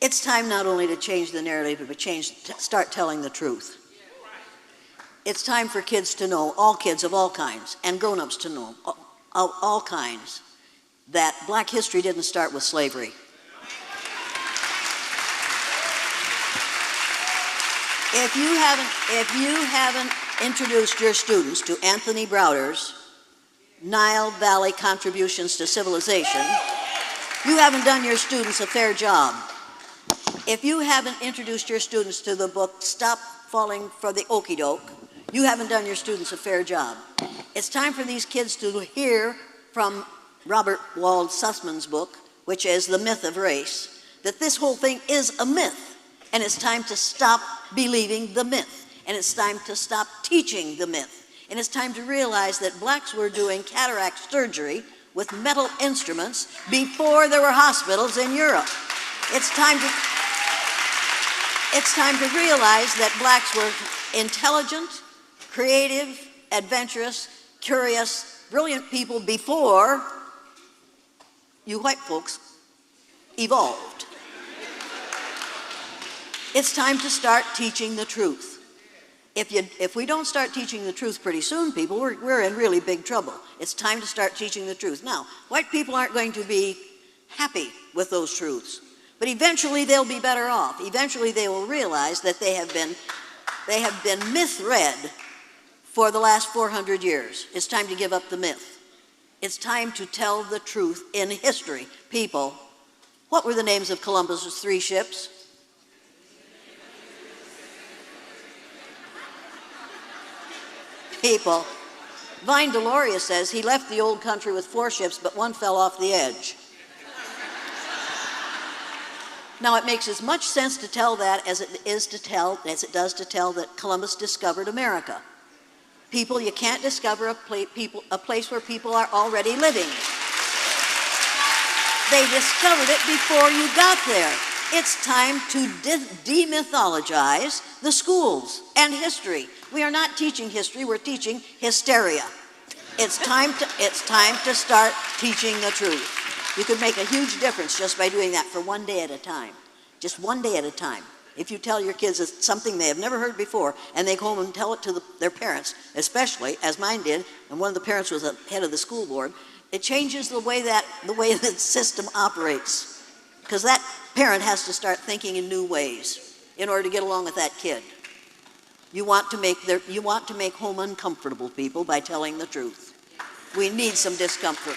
It's time not only to change the narrative, but start telling the truth. It's time for kids to know, all kids of all kinds, and grown-ups to know, of all kinds, that black history didn't start with slavery. If you haven't introduced your students to Anthony Browder's Nile Valley Contributions to Civilization, you haven't done your students a fair job. If you haven't introduced your students to the book Stop Falling for the Okie Doke, you haven't done your students a fair job. It's time for these kids to hear from Robert Wald Sussman's book, which is The Myth of Race, that this whole thing is a myth, and it's time to stop believing the myth, and it's time to stop teaching the myth, and it's time to realize that blacks were doing cataract surgery with metal instruments before there were hospitals in Europe. It's time to realize that blacks were intelligent, creative, adventurous, curious, brilliant people before you white folks evolved. It's time to start teaching the truth. If we don't start teaching the truth pretty soon, people, we're in really big trouble. It's time to start teaching the truth. Now, white people aren't going to be happy with those truths, but eventually they'll be better off. Eventually they will realize that they have been myth-read for the last 400 years. It's time to give up the myth. It's time to tell the truth in history. People, what were the names of Columbus's 3 ships? People, Vine Deloria says he left the old country with 4 ships, but 1 fell off the edge. Now, it makes as much sense to tell that as it does to tell that Columbus discovered America. People, you can't discover a place where people are already living. They discovered it before you got there. It's time to demythologize the schools and history. We are not teaching history, we're teaching hysteria. It's time to start teaching the truth. You could make a huge difference just by doing that for 1 day at a time. Just 1 day at a time. If you tell your kids something they have never heard before, and they go home and tell it to their parents, especially, as mine did, and one of the parents was the head of the school board, it changes the way the system operates. Because that parent has to start thinking in new ways in order to get along with that kid. You want to make home uncomfortable, people, by telling the truth. We need some discomfort.